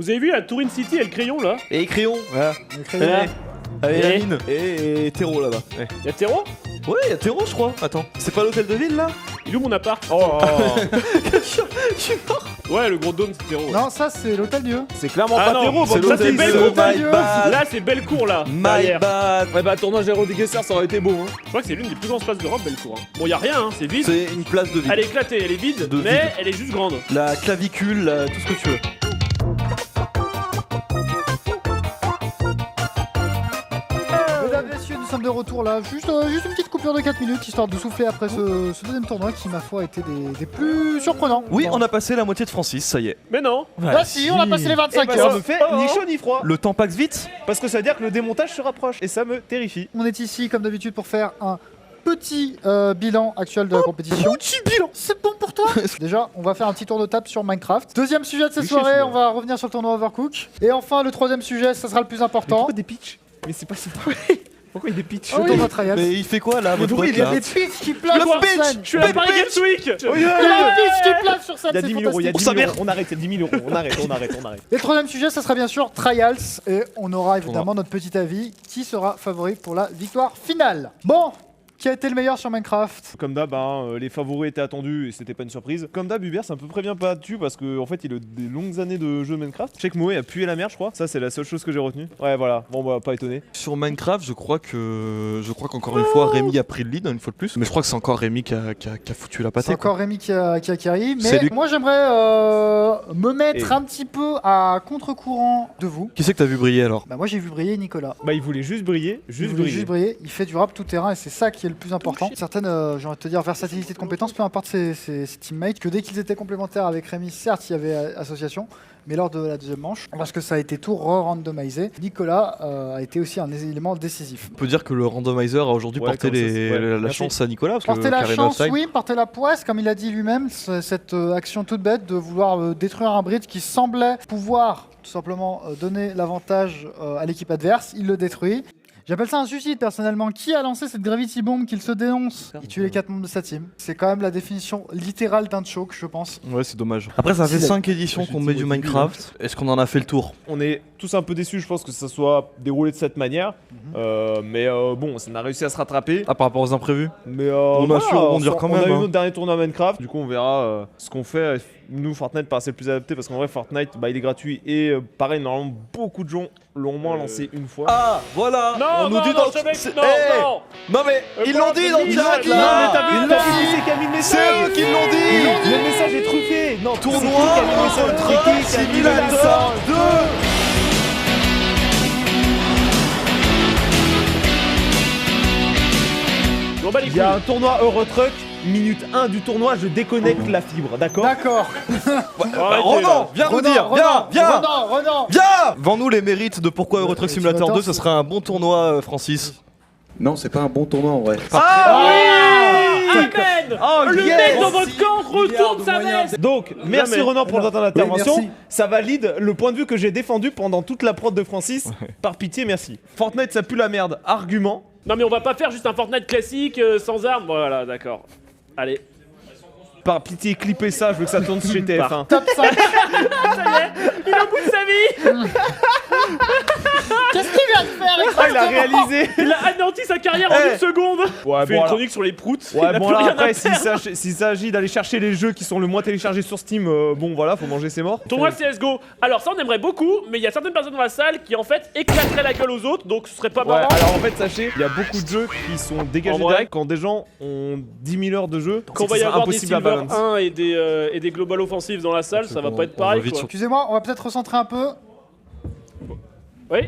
Vous avez vu la Touring City et le crayon là? Et crayon, voilà. Le crayon. Avec la Et- mine. Et Terreau là-bas. Ouais. Y'a Terreau? Ouais, y'a Terreau, je crois. Attends, c'est pas l'hôtel de ville là? Il est où mon appart? Oh, Je suis mort. Ouais, le gros dôme c'est Terreau. ouais. Non, ça c'est l'hôtel Dieu. c'est clairement Ah pas non, Terreau, c'est bon, ça c'est l'hôtel belle de route. My Bad. Là c'est Bellecour là. My derrière. Bad. Ouais, bah, tournage Aérodéguesseur, ça aurait été beau, hein. Je crois que c'est l'une des plus grandes places d'Europe, Bellecour. Hein. Bon, y'a rien, hein, c'est vide. C'est une place de ville. Elle est éclatée, elle est vide, De mais vide. elle est juste grande. La clavicule, tout ce que tu veux. Mesdames, messieurs, nous sommes de retour là. Juste une petite coupure de 4 minutes histoire de souffler après ce deuxième tournoi qui, ma foi, a été des plus surprenants. Oui, Bon. on a passé la moitié de Francis, ça y est. Mais non. Ah si, on a passé les 25 Et bah, ça heures. me fait ni chaud ni froid. Le temps passe vite. Parce que ça veut dire que le démontage se rapproche. Et ça me terrifie. On est ici, comme d'habitude, pour faire un petit bilan actuel de la compétition. Petit bilan. C'est bon pour toi? Déjà, on va faire un petit tour de table sur Minecraft. Deuxième sujet de cette Cliché, soirée, celui-là. on va revenir sur le tournoi Overcook. Et enfin, le troisième sujet, ça sera le plus Mais important. pourquoi des pitchs? Mais c'est pas ça. Pourquoi il y a des pitchs? Le tournoi Trials. Mais il fait quoi là, votre oui, pote il y a là Les pitchs qui placent Le sur pitch. scène. Je suis à Paris Games Week. Oui, Il y a un pitch qui place sur scène, Il y a c'est 10 000 euros, il y a fantastique. 10 000 euros. On arrête, il y a 10 000 euros. On arrête. Et le troisième sujet, ça sera bien sûr Trials. Et on aura évidemment notre petit avis qui sera favori pour la victoire finale. Bon, qui a été le meilleur sur Minecraft? Comme d'hab, hein, les favoris étaient attendus et c'était pas une surprise. Comme d'hab, Hubert c'est à peu près bien battu parce qu'en fait il a des longues années de jeu de Minecraft. Je sais que Moé a pué la merde, je crois. Ça, c'est la seule chose que j'ai retenue. Ouais, voilà. Bon, bah, pas étonné. Sur Minecraft, je crois qu'encore une fois Rémi a pris le lead, une fois de plus. Mais je crois que c'est encore Rémi qui a foutu la C'est pâtée. encore Rémi qui a carry. C'est Mais lui. moi, j'aimerais me mettre Et- un petit peu à contre-courant de vous. Qui c'est que t'as vu briller alors? Bah, moi, j'ai vu briller Nicolas. Bah, il voulait juste briller. Il voulait juste briller. Il fait du rap tout terrain et c'est ça qui est le plus important. Certaines, j'ai envie de te dire, versatilité de compétences, peu importe ses teammates, que dès qu'ils étaient complémentaires avec Rémi, certes, il y avait association, mais lors de la deuxième manche, parce que ça a été tout re-randomisé, Nicolas a été aussi un élément décisif. On peut dire que le randomizer a aujourd'hui Ouais, porté comme ça, ouais, la merci. chance à Nicolas. Parce Porter que la Carré chance, Offside- oui, porter la poisse, comme il a dit lui-même, cette action toute bête de vouloir détruire un bridge qui semblait pouvoir tout simplement donner l'avantage à l'équipe adverse, il le détruit. J'appelle ça un suicide personnellement. Qui a lancé cette Gravity Bomb qu'il se dénonce? Il tue les 4 membres de sa team. C'est quand même la définition littérale d'un choke, je pense. Ouais, c'est dommage. Après, ça fait Si, 5 éditions qu'on met du Minecraft. Est-ce qu'on en a fait le tour? On est tous un peu déçus, je pense, que ça soit déroulé de cette manière. Mais bon, ça a réussi à se rattraper. Ah, par rapport aux imprévus? Mais On a su rebondir quand on même, a eu hein. notre dernier tournoi Minecraft. Du coup, on verra ce qu'on fait. Nous, Fortnite paraissait le plus adapté parce qu'en vrai, Fortnite, bah, il est gratuit. Et pareil, normalement, beaucoup de gens l'ont au moins lancé une fois. Ah, voilà. Non, On nous non, dit non, dans je vais- c'est- non, Hey non. Non, mais ils l'ont dit dans le chat Non, là. mais t'as vu qui c'est qui a mis le message? C'est eux qui l'ont dit. Le message est truffé. Non, Tournoi c'est qui qui a mis le message? contre C'est qui qui a mis le Simulator message 2. Je m'en bats les Il y a couilles. un tournoi Eurotruck. Minute 1 du tournoi, je déconnecte la fibre, d'accord? D'accord. Ronan, viens nous dire. Viens. Renan. Viens. Vends-nous les mérites de pourquoi Euro Truck Simulator Simulator, 2, ce serait un bon tournoi, Francis. Non, c'est pas un bon tournoi en vrai. Amen. Oh, Le yes. mec dans votre camp retourne sa veste. Donc, merci Jamais. Renan pour ton intervention. merci. Ça valide le point de vue que j'ai défendu pendant toute la prod de Francis. Par pitié, merci. Fortnite, ça pue la merde. Argument. Non mais on va pas faire juste un Fortnite classique sans armes. Voilà, d'accord. Allez. Par pitié, clippez ça, je veux que ça tourne chez TF1. Top 5. Il est au bout de sa vie. Qu'est-ce qu'il vient de faire Ah, il a réalisé. Il a anéanti sa carrière en Eh. une seconde. Ouais, Il fait une chronique sur les proutes. il Ouais, a bon, plus là, rien à après, faire. s'il s'agit d'aller chercher les jeux qui sont le moins téléchargés sur Steam, bon, voilà, faut manger ses morts. Tournoi CSGO. Alors ça on aimerait beaucoup, mais il y a certaines personnes dans la salle qui en fait éclateraient la gueule aux autres, donc ce serait pas Ouais, marrant. alors en fait, sachez, il y a beaucoup de jeux qui sont En dégagés vrai. direct quand des gens ont 10 000 heures de jeu. Quand c'est va y que c'est avoir des impossible à Silver balance. 1 et des Global Offensive dans la salle, ça va pas être on va pareil vite quoi. sur- Excusez-moi, on va peut-être recentrer un peu. Oui.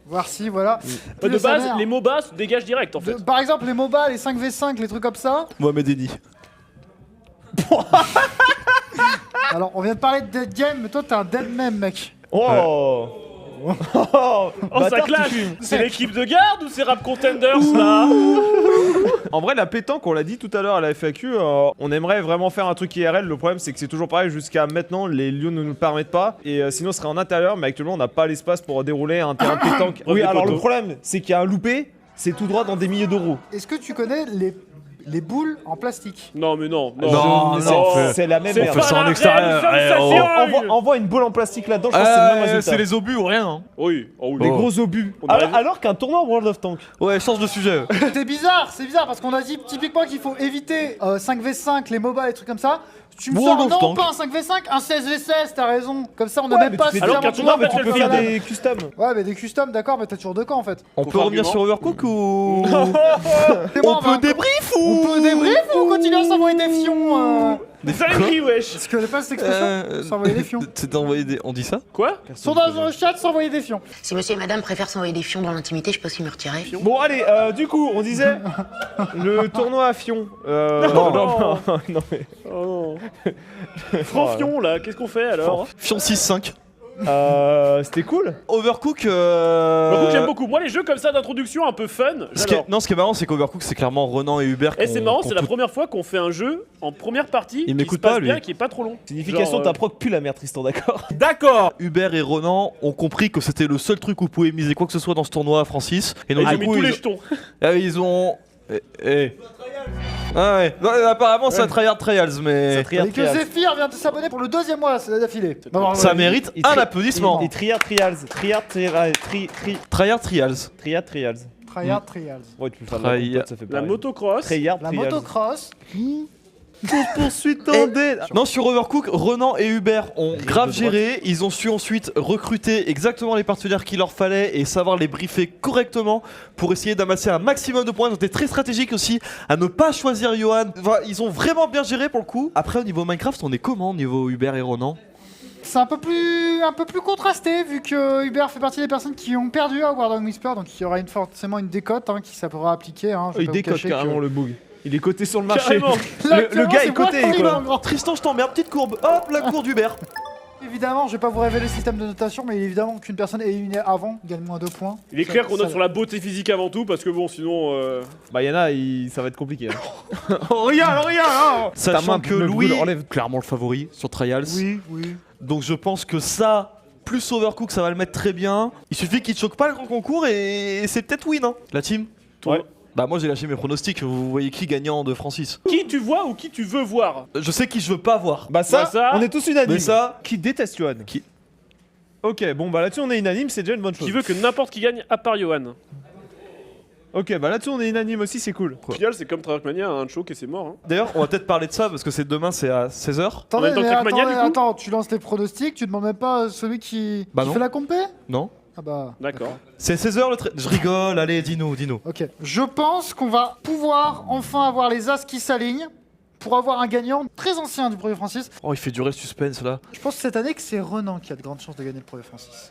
Voir si, voilà. De Plus base, sa mère. les MOBA se dégagent direct en fait. Par exemple, les MOBA, les 5v5, les trucs comme ça. Mohamed Eni. Alors, on vient de parler de dead game, mais toi, t'es un dead même, mec. Oh Oh ça Bâtard, clash. tu fumes. C'est l'équipe de garde ou c'est Rap Contenders là? En vrai, la pétanque, on l'a dit tout à l'heure à la FAQ, on aimerait vraiment faire un truc IRL. Le problème, c'est que c'est toujours pareil. Jusqu'à maintenant, les lieux ne nous le permettent pas. Et sinon, ce serait en intérieur. Mais actuellement, on n'a pas l'espace pour dérouler un terrain de pétanque. Oui, des alors poteaux. le problème, c'est qu'il y a un loupé. C'est tout droit dans des milliers d'euros. Est-ce que tu connais les les boules en plastique. Non, mais non. Non, C'est- non, c'est la même C'est merde. fait ça pas en la extérieur. réelle Eh, oh. sensation. Envoie une boule en plastique là-dedans, je pense que c'est le même résultat. C'est les obus ou rien. Hein. Oui, oh, oui. Les Oh. gros obus. On arrive. Alors qu'un tournoi World of Tanks. Ouais, change de sujet. C'est bizarre parce qu'on a dit typiquement qu'il faut éviter 5v5, les MOBA et trucs comme ça. Tu me World sors, of non, Tanks. pas un 5v5, un 16v16, t'as raison. Comme ça, on n'a Ouais, même mais pas tu fais alors suffisamment qu'un de tournoi temps pour virtuel faire la final. même. Des customs. Ouais, mais des customs, d'accord, mais t'as toujours deux camps en fait. On peut Contre revenir sur Overcook ou. C'est bon, On peut débrief ou. On peut débrief ou on continue à s'envoyer des fions Des Dinguerie, wesh. Tu connais pas cette expression S'envoyer des fions. C'est d'envoyer des. On dit ça? Quoi? Sondage dans le chat, s'envoyer des fions. Si monsieur et madame préfèrent s'envoyer des fions dans l'intimité, je peux aussi me retirer. Bon allez, du coup on disait le tournoi à Fion. Non. Non, mais Oh non. Franfion, là, qu'est-ce qu'on fait alors? Fion 6-5. c'était cool. Overcook. Overcook, j'aime beaucoup. Moi, les jeux comme ça d'introduction un peu fun, Ce qui est, j'adore. non, ce qui est marrant, c'est qu'Overcook, c'est clairement Renan et Hubert. Et c'est marrant, qu'on c'est la tout- première fois qu'on fait un jeu en première partie Il qui m'écoute se passe pas, lui. bien, qui est pas trop long. Signification, Genre, t'as proc plus la merde Tristan, d'accord. D'accord. Hubert et Renan ont compris que c'était le seul truc où vous pouvez miser quoi que ce soit dans ce tournoi à Francis. Et donc, Ils ont du mis coup, tous les ils... jetons. Ah oui, ils ont. Ah ouais, non, apparemment c'est un tryhard trials, mais. Et que Zephyr vient de s'abonner pour le 2e mois d'affilée. Ça mérite un applaudissement. Et Triard Trials. Triard Trials. Tryhard trials. Triard Trials. Tryhard Trials. Ouais, tu peux faire de la compète, ça fait La pareil. motocross. Triard La Trials. motocross. Poursuite Et- en D. Non, sur Overcook, Renan et Hubert ont grave de géré. Ils ont su ensuite recruter exactement les partenaires qu'il leur fallait et savoir les briefer correctement pour essayer d'amasser un maximum de points. Ils ont été très stratégiques aussi à ne pas choisir Johan. Enfin, ils ont vraiment bien géré pour le coup. Après, au niveau Minecraft, on est comment au niveau Hubert et Renan? C'est un peu plus contrasté vu que Hubert fait partie des personnes qui ont perdu à World of Whisper, donc il y aura forcément une décote qui ça pourra appliquer. Hein, je vais Il pas vous décote cacher carrément que- le bug. Il est coté sur le marché. Carrément. Là, Le actuellement, gars c'est est coté moi qui quoi. l'ai en grand. Tristan, je t'emmerde, petite courbe. Hop, la courbe d'Hubert. Évidemment, je vais pas vous révéler le système de notation, mais évidemment qu'une personne éliminée avant gagne moins 2 points. Il est clair qu'on Ça- note sur la beauté physique avant tout, parce que bon, sinon. Bah y'en a, ça va être compliqué. Hein. Regarde hein. Sachant main que me Louis brûle, enlève. clairement le favori sur Trials. Oui. Donc je pense que ça, plus Overcook, ça va le mettre très bien. Il suffit qu'il te choque pas le grand concours et c'est peut-être win, hein. La team. Ouais. Bah moi j'ai lâché mes pronostics. Vous voyez qui gagnant de Francis? Qui tu vois ou qui tu veux voir? Je sais qui je veux pas voir. Bah ça, Bah ça, on est tous unanimes. Mais ça, Qui déteste Johan? Qui- Ok, bon bah là-dessus on est unanime, c'est déjà une bonne chose. Qui veut que n'importe qui gagne à part Johan? Ok, bah là-dessus on est unanime aussi, c'est cool. Au final, c'est comme Trackmania, un choke et c'est mort. Hein. d'ailleurs, on va peut-être parler de ça parce que c'est demain, c'est à 16h. Attendez, même temps mais que Trackmania, du coup attends, tu lances les pronostics, tu demandes même pas celui qui Bah non. fait la compé? Non? Ah bah. D'accord. C'est 16h le Je rigole, allez, dis-nous. Ok. Je pense qu'on va pouvoir enfin avoir les as qui s'alignent pour avoir un gagnant très ancien du premier Francis. Oh, il fait durer le suspense là. Je pense cette année que c'est Renan qui a de grandes chances de gagner le premier Francis.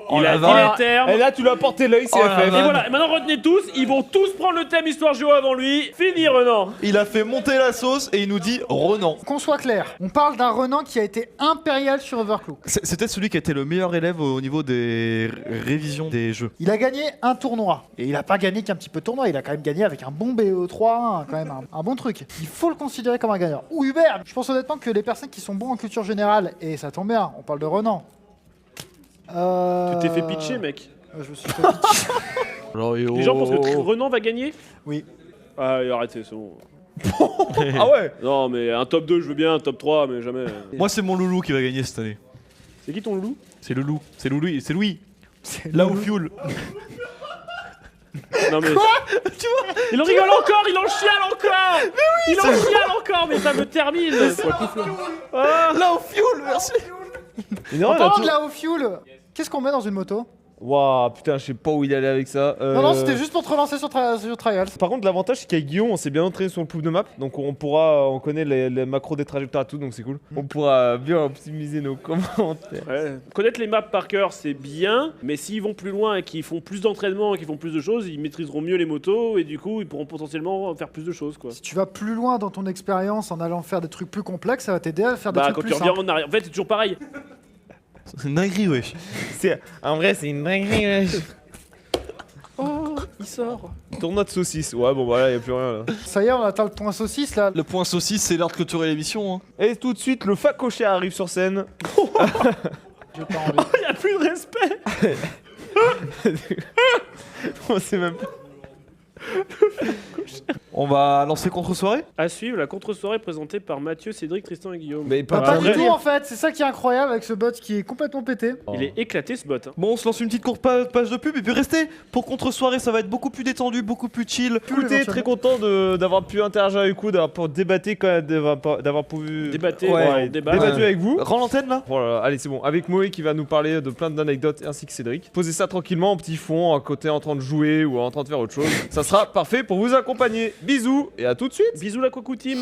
Oh Il la a dit vache. les termes. Et là tu l'as porté l'œil, Oh la CFF. Et vache. voilà, et maintenant retenez tous, ils vont tous prendre le thème Histoire Géo avant lui. Fini Renan. Il a fait monter la sauce et il nous dit Renan. Qu'on soit clair, on parle d'un Renan qui a été impérial sur Overclock. C'est peut-être celui qui a été le meilleur élève au niveau des révisions des jeux. Il a gagné un tournoi. Et il a pas gagné qu'un petit peu de tournoi, il a quand même gagné avec un bon BE3, quand même un bon truc. Il faut le considérer comme un gagnant. Ou Hubert, je pense honnêtement que les personnes qui sont bons en culture générale, et ça tombe bien, on parle de Renan. Tu t'es fait pitcher, mec. Je me suis fait pitcher. Alors, Les gens pensent que Renan va gagner? Oui. Ah, arrêtez, c'est bon. Ah ouais. Non, mais un top 2, je veux bien, un top 3, mais jamais. Moi, c'est mon loulou qui va gagner cette année. C'est qui ton loup? C'est le loup. C'est Louis. C'est Louis. Là où fuel. Non mais. Il en rigole encore, il en chiale encore. Mais oui, il en chiale encore, mais ça me termine. Là où fuel, merci. Et non, En là, parlant tu- de la haut fuel, qu'est-ce qu'on met dans une moto? Waouh, putain, je sais pas où il allait avec ça. Non, c'était juste pour te relancer sur Trials. Par contre, l'avantage c'est qu'avec Guillaume, on s'est bien entraîné sur le pouf de map, donc on connaît les macros des trajectoires et tout, donc c'est cool. On pourra bien optimiser nos commentaires. Ouais. Connaître les maps par cœur, c'est bien, mais s'ils vont plus loin et qu'ils font plus d'entraînement et qu'ils font plus de choses, ils maîtriseront mieux les motos et du coup, ils pourront potentiellement faire plus de choses, quoi. Si tu vas plus loin dans ton expérience en allant faire des trucs plus complexes, ça va t'aider à faire des Bah, trucs quand plus tu reviens simples. en arrière, en fait, c'est toujours pareil. C'est une dinguerie, wesh. En vrai, c'est une dinguerie. Oh, il sort. Tournoi de saucisse. Ouais, bon, voilà, y a plus rien là. Ça y est, on atteint le point saucisse là. Le point saucisse, c'est l'heure de clôturer l'émission. Hein. Et tout de suite, le facoché arrive sur scène. J'ai pas envie. Il y a plus de respect. On sait même pas. On va lancer contre-soirée. À suivre, la contre-soirée présentée par Mathieu, Cédric, Tristan et Guillaume. Mais Pas, pas du vrai. tout en fait, c'est ça qui est incroyable avec ce bot qui est complètement pété. Il est éclaté ce bot. Hein. Bon, on se lance une petite courte page de pub et puis restez pour contre-soirée, ça va être beaucoup plus détendu, beaucoup plus chill. Écoutez, très content d'avoir pu interagir avec vous, d'avoir pu débattre, d'avoir pu Débattre, Ouais, débattre. débattu avec vous. Rends l'antenne là. Voilà, allez c'est bon, avec Moé qui va nous parler de plein d'anecdotes ainsi que Cédric. Posez ça tranquillement en petit fond, à côté en train de jouer ou en train de faire autre chose. Ça sera parfait pour vous accompagner. Bisous et à tout de suite. Bisous la Coucou Team.